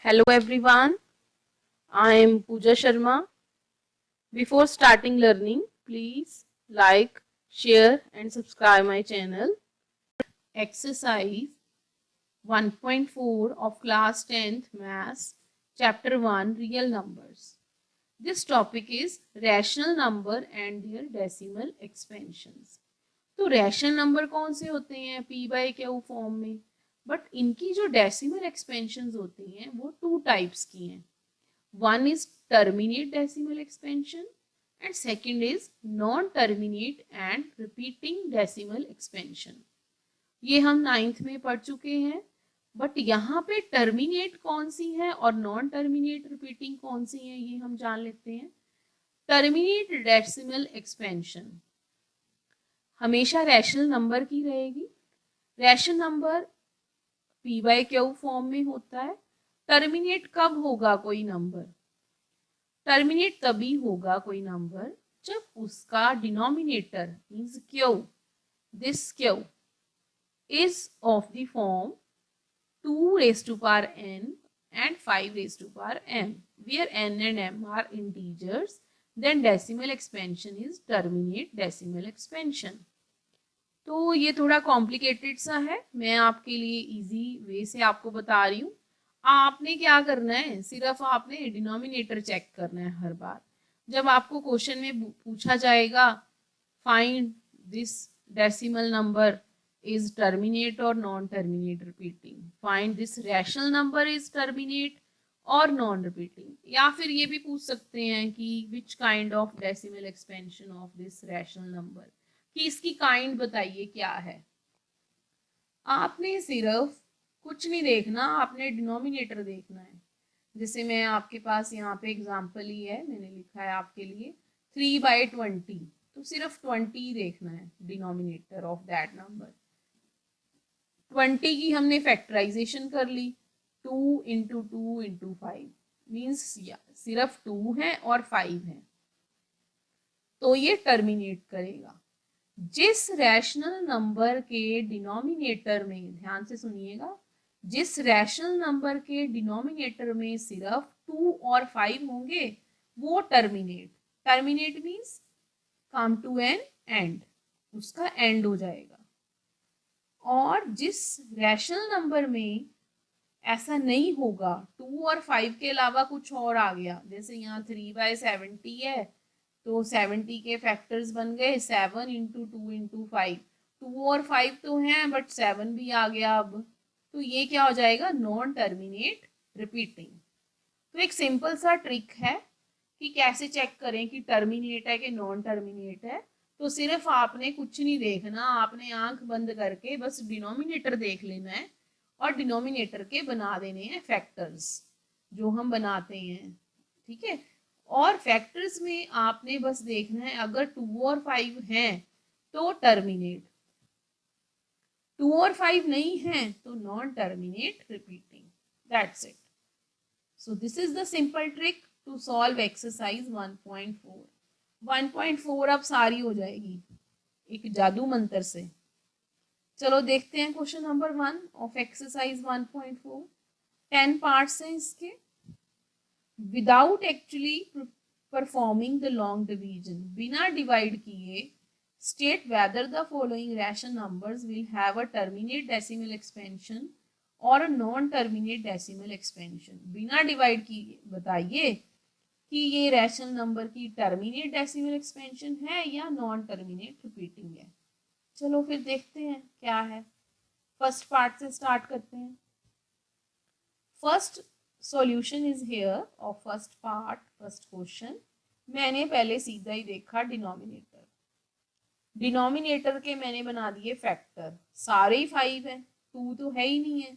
Hello everyone, I am Pooja Sharma. Before starting learning, please like, share and subscribe my channel. Exercise 1.4 of class 10th Maths, Chapter 1 Real Numbers. This topic is rational number and their decimal expansions. तो rational number कौन से होते हैं p by Q form में, but इनकी जो decimal expansion होती हैं वो टू टाइप्स की हैं. One is terminate decimal expansion and second is non-terminate and repeating decimal expansion. ये हम 9th में पढ़ चुके हैं, बट यहाँ पे टर्मिनेट कौन सी है और नॉन टर्मिनेट रिपीटिंग कौन सी है ये हम जान लेते हैं. टर्मिनेट डेसिमल एक्सपेंशन हमेशा रैशनल नंबर की रहेगी. Rational number p by Q form में होता है. टर्मिनेट कब होगा कोई नंबर? टर्मिनेट तभी होगा कोई नंबर जब उसका denominator means Q, this Q is of the form 2 raised to power n and 5 raised to power m, where n and m are integers. Then decimal expansion is terminate decimal expansion. तो ये थोड़ा complicated सा है, मैं आपके लिए easy way से आपको बता रही हूँ. आपने क्या करना है, सिर्फ आपने डिनोमिनेटर चेक करना है. हर बार जब आपको क्वेश्चन में पूछा जाएगा find this decimal number is terminate or non-terminate repeating, find this rational number is terminate or non-repeating, या फिर ये भी पूछ सकते हैं कि which kind of decimal expansion of this rational number, कि इसकी काइंड बताइए क्या है. आपने सिर्फ कुछ नहीं देखना, आपने डिनोमिनेटर देखना है. जैसे मैं आपके पास यहाँ पे एग्जांपल ही है, मैंने लिखा है आपके लिए 3/20, तो सिर्फ 20 देखना है डिनोमिनेटर ऑफ दैट नंबर. 20 की हमने फैक्टराइजेशन कर ली, 2 इंटू 2 इंटू 5 मीन्स सिर्फ 2 है और 5 है, तो ये टर्मिनेट करेगा. जिस रैशनल नंबर के डिनोमिनेटर में, ध्यान से सुनिएगा, जिस रैशनल नंबर के डिनोमिनेटर में सिर्फ 2 और 5 होंगे वो terminate. Terminate means come to an end, उसका एंड हो जाएगा. और जिस रैशनल नंबर में ऐसा नहीं होगा, 2 और 5 के अलावा कुछ और आ गया, जैसे यहाँ 3/70 है तो 70 के फैक्टर्स बन गए 7 इंटू 2 इंटू 5, 2 और 5 तो हैं बट 7 भी आ गया अब, तो ये क्या हो जाएगा, नॉन टर्मिनेट रिपीटिंग. तो एक सिंपल सा ट्रिक है कि कैसे चेक करें कि टर्मिनेट है कि नॉन टर्मिनेट है. तो सिर्फ आपने कुछ नहीं देखना, आपने आंख बंद करके बस डिनोमिनेटर देख लेना है और डिनोमिनेटर के बना देने हैं फैक्टर्स जो हम बनाते हैं, ठीक है. और फैक्टर्स में आपने बस देखना है अगर 2 और 5 हैं तो टर्मिनेट, 2 और 5 नहीं हैं तो non terminate repeating. That's it. So this is the simple trick to solve exercise 1.4. 1.4 अब सारी हो जाएगी एक जादू मंत्र से. चलो देखते हैं question number 1 of exercise 1.4. 10 parts हैं इसके. Without actually performing the long division, बिना डिवाइड किए state whether the following rational numbers will have a terminate decimal expansion और a non terminate decimal expansion. बिना डिवाइड किए बताइए कि ये रैशनल नंबर की टर्मिनेट डेसिमल एक्सपेंशन है या नॉन टर्मिनेट रिपीटिंग है. चलो फिर देखते हैं क्या है. फर्स्ट पार्ट से स्टार्ट करते हैं. First solution is here of first part, first question. मैंने पहले सीधा ही देखा डिनोमिनेटर, डिनोमिनेटर के मैंने बना दिए फैक्टर, सारे ही 5 है, 2 तो है ही नहीं है.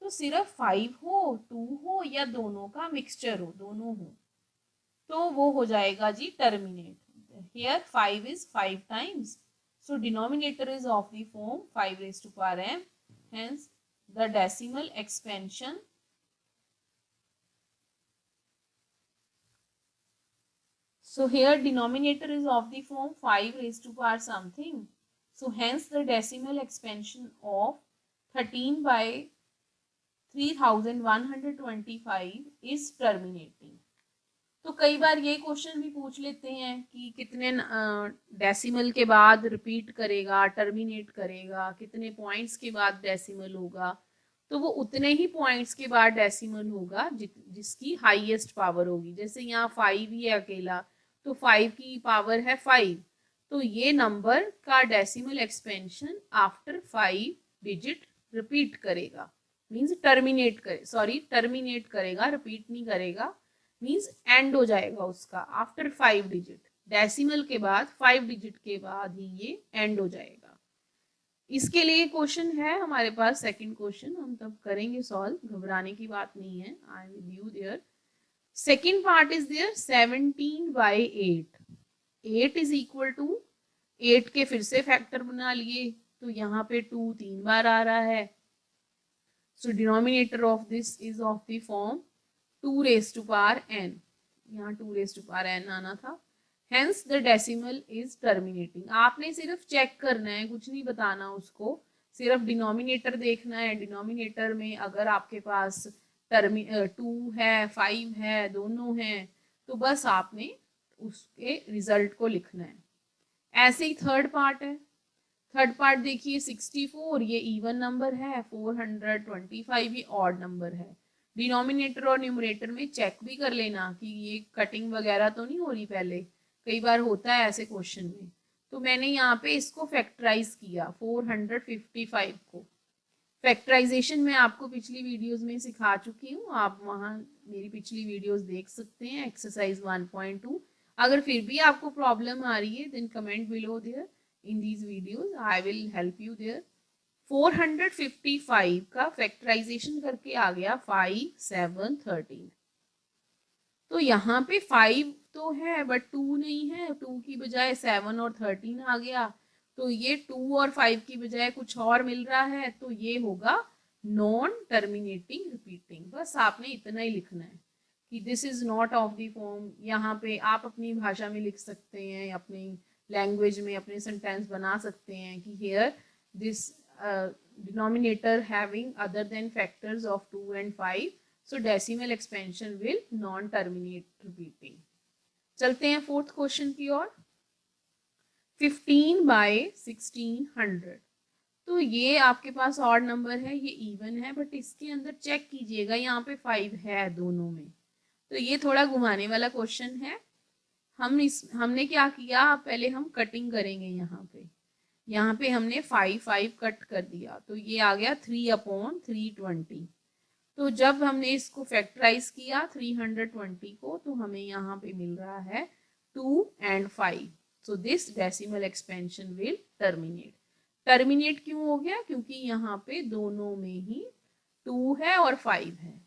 तो सिर्फ 5 हो, 2 हो या दोनों का मिक्सचर हो, दोनों हो, तो वो हो जाएगा जी terminate. Here 5 is 5 times, so denominator is of the form 5 raised to power m, hence the decimal expansion so here denominator is of the form 5 raised to power something, so hence the decimal expansion of 13/3 3125 is terminating. तो कई बार ये question भी पूछ लेते हैं कि कितने decimal के बाद रिपीट करेगा, टर्मिनेट करेगा, कितने पॉइंट्स के बाद डेसिमल होगा। तो वो उतने ही पॉइंट्स के बाद डेसिमल होगा जिसकी हाईएस्ट पावर होगी। जैसे यहाँ 5 ही है अकेला, तो 5 की पावर है 5, तो ये नंबर का decimal expansion after 5 digit repeat करेगा, मीन्स टर्मिनेट करेगा, रिपीट नहीं करेगा, मीन्स एंड हो जाएगा उसका आफ्टर 5 डिजिट। डेसिमल के बाद 5 डिजिट के बाद ही ये एंड हो जाएगा। इसके लिए क्वेश्चन है हमारे पास, सेकंड क्वेश्चन हम तब करेंगे सॉल्व, घबराने की बात नहीं है। I will you there. Second part is there 17/8। 8 is equal to 8 के फिर से फैक्टर बना लिए, तो यहाँ पे 2 3 बार आ रहा है। सो denominator of this is of the form 2 raised to power n, यहाँ 2 raised to power n आना था। Hence the decimal is terminating। आपने सिर्फ चेक करना है, कुछ नहीं बताना उसको, सिर्फ डिनोमिनेटर देखना है। डिनोमिनेटर में अगर आपके पास 2 है 5 है, दोनों हैं, तो बस आपने उसके रिजल्ट को लिखना है। ऐसे ही थर्ड पार्ट है। थर्ड पार्ट देखिए 64, ये इवन नंबर है, 425 ये ऑड नंबर है। डिनोमिनेटर और न्यूमरेटर में चेक भी कर लेना कि ये कटिंग वगैरह तो नहीं हो रही पहले, कई बार होता है ऐसे क्वेश्चन में। तो मैंने यहाँ पे इसको फैक्टराइज किया 455 को। फैक्टराइजेशन मैं आपको पिछली वीडियोस में सिखा चुकी हूँ, आप वहाँ मेरी पिछली वीडियोस देख सकते हैं, एक्सरसाइज 1.2। अगर फिर भी आपको प्रॉब्लम आ रही है then comment below there in these videos, I will help you there. 455 का फैक्टराइजेशन करके आ गया 5 7 13। तो यहाँ पे 5 तो है बट 2 नहीं है, 2 की बजाय 7 और 13 आ गया, तो ये 2 और 5 की बजाय कुछ और मिल रहा है, तो ये होगा नॉन टर्मिनेटिंग रिपीटिंग। बस आपने इतना ही लिखना है कि this is not of the form. यहाँ पे आप अपनी भाषा में लिख सकते हैं, अपनी लैंग्वेज में अपने सेंटेंस बना सकते हैं कि here this denominator having other than factors of 2 and 5, so decimal expansion will non terminate repeating। चलते हैं फोर्थ क्वेश्चन की ओर। 15/1600, तो ये आपके पास ऑड नंबर है, ये इवन है, बट इसके अंदर चेक कीजिएगा यहाँ पे 5 है दोनों में, तो ये थोड़ा घुमाने वाला क्वेश्चन है। हमने क्या किया, पहले हम कटिंग करेंगे। यहाँ पे हमने 5 कट कर दिया, तो ये आ गया 3/320। तो जब हमने इसको फैक्टराइज किया 320 को, तो हमें यहाँ पे मिल रहा है 2 and 5। So this decimal expansion will terminate. Terminate क्यों हो गया, क्योंकि यहाँ पे दोनों में ही 2 है और 5 है,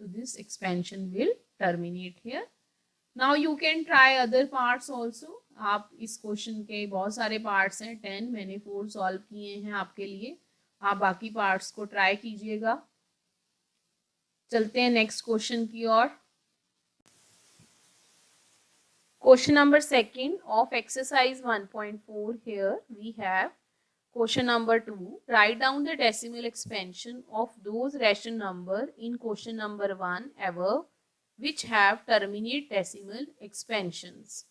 तो this expansion will terminate here. Now you can try other parts also. आप इस क्वेश्चन के बहुत सारे पार्ट्स हैं, 10, मैंने 4 सॉल्व किए हैं आपके लिए, आप बाकी पार्ट्स को ट्राई कीजिएगा। चलते हैं नेक्स्ट क्वेश्चन की ओर। Question number second of exercise 1.4। Here we have question number 2, write down the decimal expansion of those rational number in question number 1 above which have terminate decimal expansions।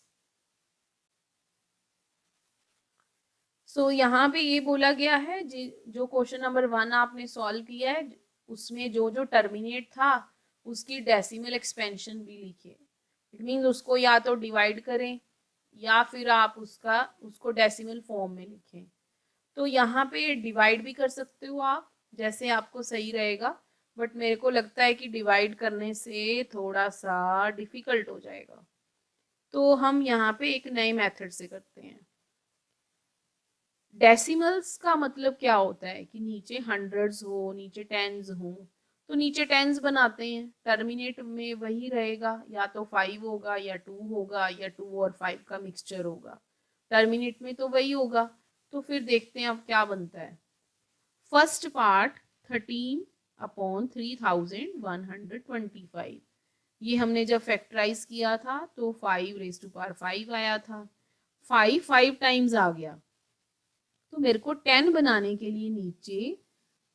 So यहाँ पे ये बोला गया है जो question number 1 आपने solve किया है उसमें जो जो टर्मिनेट था उसकी डेसिमल एक्सपेंशन भी लिखिए। इट मीन्स उसको या तो डिवाइड करें या फिर आप उसको डेसिमल फॉर्म में लिखें। तो यहाँ पे डिवाइड भी कर सकते हो आप, जैसे आपको सही रहेगा, बट मेरे को लगता है कि डिवाइड करने से थोड़ा सा डिफिकल्ट हो जाएगा, तो हम यहाँ पे एक नए मेथड से करते हैं। डेसिमल्स का मतलब क्या होता है कि नीचे हंड्रेड्स हो, नीचे टेंस हो, तो नीचे टेंस बनाते हैं, टर्मिनेट में वही रहेगा, या तो 5 होगा या 2 होगा या 2 और 5 का मिक्सचर होगा, टर्मिनेट में तो वही होगा। तो फिर देखते हैं अब क्या बनता है। फर्स्ट पार्ट 13/3125, ये हमने जब फैक्टराइज किया था तो 5 आया था, 5 टाइम्स आ गया, तो मेरे को 10 बनाने के लिए नीचे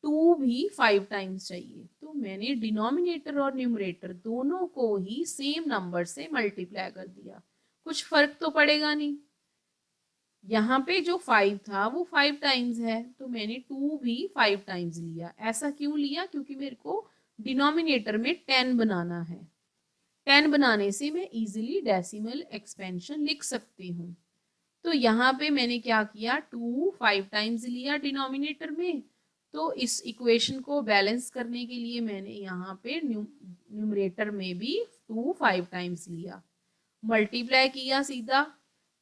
2 भी 5 टाइम्स चाहिए, तो मैंने डिनोमिनेटर और न्यूमरेटर दोनों को ही सेम नंबर से मल्टीप्लाई कर दिया, कुछ फर्क तो पड़ेगा नहीं। यहाँ पे जो 5 था वो 5 टाइम्स है, तो मैंने 2 भी 5 टाइम्स लिया। ऐसा क्यों लिया? क्योंकि मेरे को डिनोमिनेटर में 10 बनाना है। 10 बनाने से मैं इजीली डेसिमल एक्सपेंशन लिख सकती हूँ। तो यहाँ पे मैंने क्या किया, 2 5 टाइम्स लिया डिनोमिनेटर में, तो इस इक्वेशन को बैलेंस करने के लिए मैंने यहाँ पे न्यूमरेटर में भी 2 5 टाइम्स लिया, मल्टीप्लाई किया सीधा।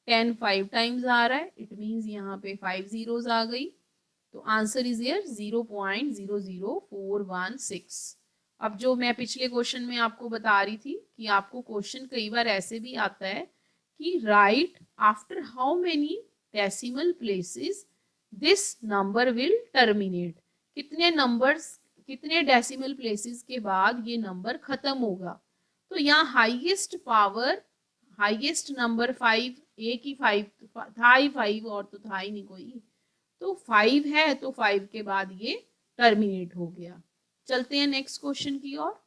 10 5 टाइम्स आ रहा है, इट मीन्स यहाँ पे 5 जीरोस आ गई, तो आंसर इज हियर 0.00416। अब जो मैं पिछले क्वेश्चन में आपको बता रही थी कि आपको क्वेश्चन कई बार ऐसे भी आता है कि right after how many decimal places this number will terminate, कितने नंबर्स, कितने डेसिमल प्लेसेस के बाद ये नंबर खत्म होगा। तो यहाँ हाईएस्ट पावर, हाईएस्ट नंबर 5, एक ही 5 था ही 5, और तो था ही नहीं कोई, तो 5 है, तो 5 के बाद ये टर्मिनेट हो गया। चलते हैं नेक्स्ट क्वेश्चन की ओर।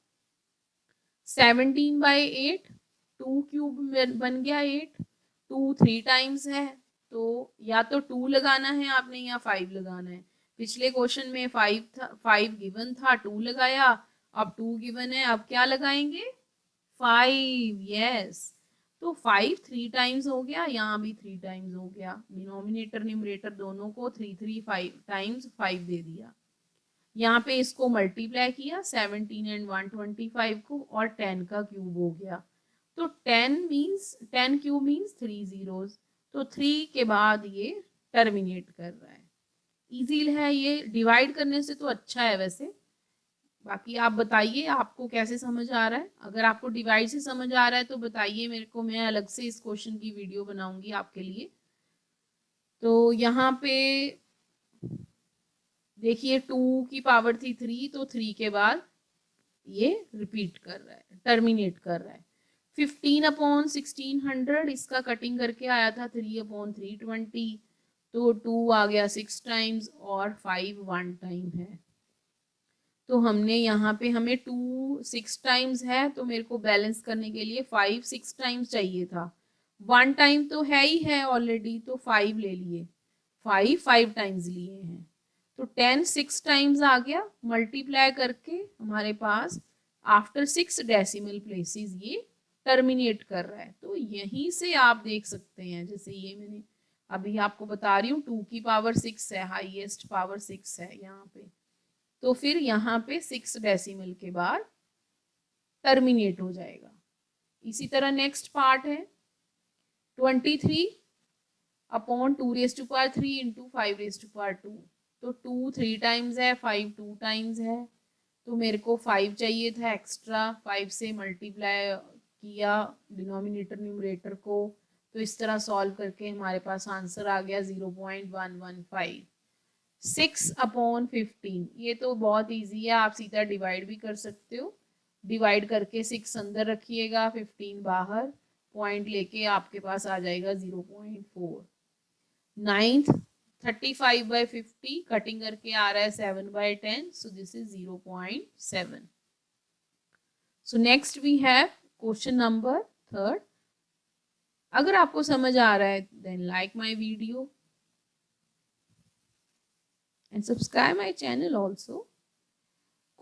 17/8, 2 क्यूब बन गया 8, 2 3 टाइम्स है, तो या तो 2 लगाना है आपने या 5 लगाना है। पिछले क्वेश्चन में 5 था, 5 गिवन था, 2 लगाया, अब 2 गिवन है, अब क्या लगाएंगे, 5, यस। तो 5 3 टाइम्स हो गया, यहाँ भी 3 टाइम्स हो गया, डिनोमिनेटर न्यूमरेटर दोनों को 3 3 5 टाइम्स 5 दे दिया। यहाँ पे इसको मल्टीप्लाई किया 17 एंड 125 को, और 10 का क्यूब हो गया, तो 10 क्यूब मीन्स 3 जीरोस, तो 3 के बाद ये टर्मिनेट कर रहा है। इजी है ये, डिवाइड करने से तो अच्छा है वैसे। बाकी आप बताइए आपको कैसे समझ आ रहा है। अगर आपको डिवाइड से समझ आ रहा है तो बताइए मेरे को, मैं अलग से इस क्वेश्चन की वीडियो बनाऊंगी आपके लिए। तो यहाँ पे देखिए 2 की पावर थी 3, तो 3 के बाद ये रिपीट कर रहा है, टर्मिनेट कर रहा है। 15/1600 इसका कटिंग करके आया था 3/320, तो 2 आ गया 6 टाइम्स और 5 1 टाइम है। तो हमने यहाँ पे, हमें 2 6 टाइम्स है, तो मेरे को बैलेंस करने के लिए 5 6 टाइम्स चाहिए था। 1 टाइम तो है ही है ऑलरेडी, तो 5 ले लिए, 5 5 टाइम्स लिए हैं, तो 10 6 टाइम्स आ गया, मल्टीप्लाई करके हमारे पास आफ्टर 6 डेसिमल प्लेसेस ये टर्मिनेट कर रहा है। तो यहीं से आप देख सकते हैं, जैसे ये मैंने अभी आपको बता रही हूँ 2 की पावर 6 है, हाईएस्ट पावर 6 है यहाँ पे, तो फिर यहाँ पे 6 डेसिमल के बाद टर्मिनेट हो जाएगा। इसी तरह नेक्स्ट पार्ट है 23/2⁻³ इंटू 5⁻², तो 2 3 टाइम्स है, 5 2 टाइम्स है, तो मेरे को 5 चाहिए था एक्स्ट्रा, 5 से मल्टीप्लाई किया डिनोमिनेटर न्यूमरेटर को, तो इस तरह सॉल्व करके हमारे पास आंसर आ गया 0.115। 6/15, ये तो बहुत इजी है, आप सीधा डिवाइड भी कर सकते हो। डिवाइड करके 6 अंदर रखिएगा, 15 बाहर, पॉइंट लेके आपके पास आ जाएगा 0.4। 9th 35/50 कटिंग करके आ रहा है 7/10, so this is 0.7। So next we have question number 3। अगर आपको समझ आ रहा है then like my video and subscribe my channel also.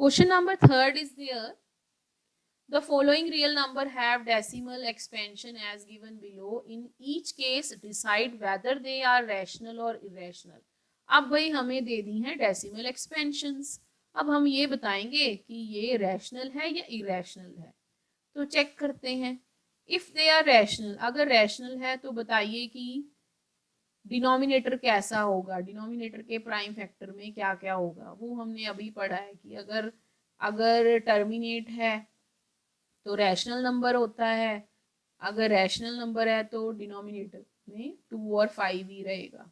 Question number 3 is there. The following real number have decimal expansion as given below. In each case, decide whether they are rational or irrational. अब भाई हमें दे दी हैं decimal expansions, अब हम ये बताएंगे कि ये रैशनल है या इरेशनल है। तो चेक करते हैं। इफ दे आर रैशनल, अगर रैशनल है तो बताइए कि डिनोमिनेटर कैसा होगा, डिनोमिनेटर के प्राइम फैक्टर में क्या क्या होगा, वो हमने अभी पढ़ा है कि अगर अगर टर्मिनेट है तो रैशनल नंबर होता है, अगर रैशनल नंबर है तो डिनोमिनेटर में 2 और 5 ही रहेगा।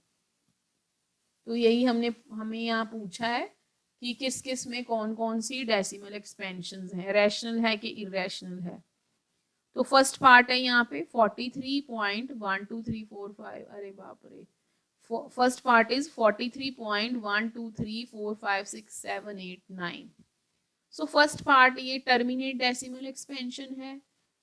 तो यही हमें यहाँ पूछा है कि किस किस में कौन कौन सी डेसिमल एक्सपेंशंस हैं, रैशनल है कि इरेशनल है। तो फर्स्ट पार्ट है यहाँ पे 43.12345, अरे बाप रे, First part is 43.123456789. So first part ये टर्मिनेट डेसिमल एक्सपेंशन है,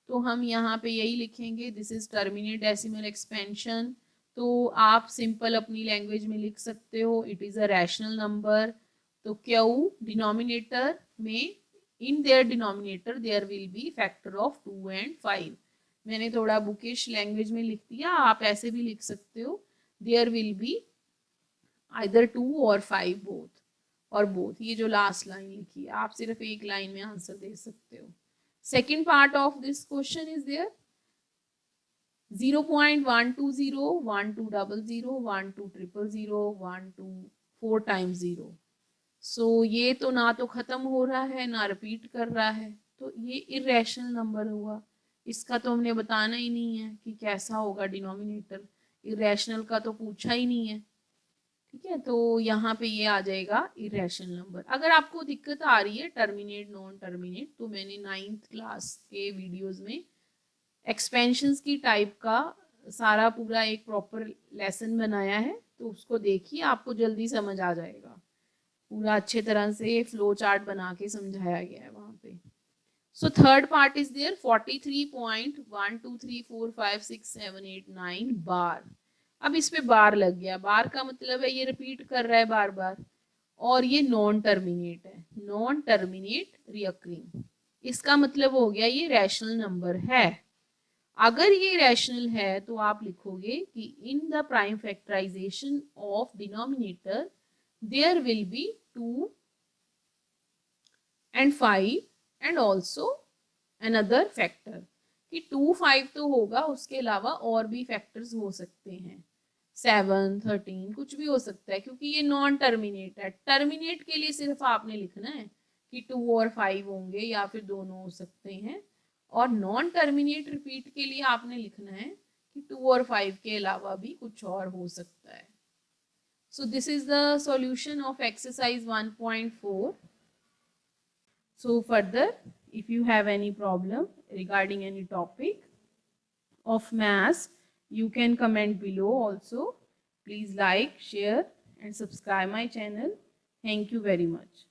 तो हम यहाँ पे यही लिखेंगे, this is terminate decimal expansion. तो आप सिंपल अपनी लैंग्वेज में लिख सकते हो, it is a rational number. तो क्यू डिनोमिनेटर में, in there denominator there will be factor of 2 and 5। मैंने थोड़ा बुकिश लैंग्वेज में लिख दिया, आप ऐसे भी लिख सकते हो, there will be either 2 or 5 both, और बोथ, ये जो लास्ट लाइन लिखी है आप सिर्फ एक लाइन में आंसर दे सकते हो। Second part of this question is there 0.120 1200 12000 124 times 0। So ये तो ना तो खत्म हो रहा है ना रिपीट कर रहा है, तो ये इरेशनल नंबर हुआ। इसका तो हमने बताना ही नहीं है कि कैसा होगा डिनोमिनेटर, इरेशनल का तो पूछा ही नहीं है। ठीक है, तो यहाँ पे ये आ जाएगा इरेशनल नंबर। अगर आपको दिक्कत आ रही है टर्मिनेट नॉन टर्मिनेट, तो मैंने 9th क्लास के वीडियोस में एक्सपेंशंस की टाइप का सारा पूरा एक प्रॉपर लेसन बनाया है, तो उसको देखिए, आपको जल्दी समझ आ जाएगा। पूरा अच्छे तरह से फ्लो चार्ट बना के समझाया गया है वहाँ पे। So third part is there 43.123456789 बार। अब इस पे बार लग गया, बार का मतलब है ये रिपीट कर रहा है बार बार, और ये नॉन टर्मिनेट है, नॉन टर्मिनेट रिकरिंग। इसका मतलब हो गया ये रैशनल नंबर है। अगर ये रैशनल है तो आप लिखोगे कि in the prime factorization of denominator there will be 2 and 5 and also another factor, कि 2 5 तो होगा, उसके अलावा और भी फैक्टर्स हो सकते हैं, 7 13 कुछ भी हो सकता है, क्योंकि ये नॉन टर्मिनेट है। टर्मिनेट के लिए सिर्फ आपने लिखना है कि 2 और 5 होंगे या फिर दोनों हो सकते हैं, और नॉन टर्मिनेट रिपीट के लिए आपने लिखना है कि 2 और 5 के अलावा भी कुछ और हो सकता है। सो this is the solution of exercise 1.4। So further, if you have any problem regarding any topic of maths, you can comment below also. Please like, share and subscribe my channel. Thank you very much.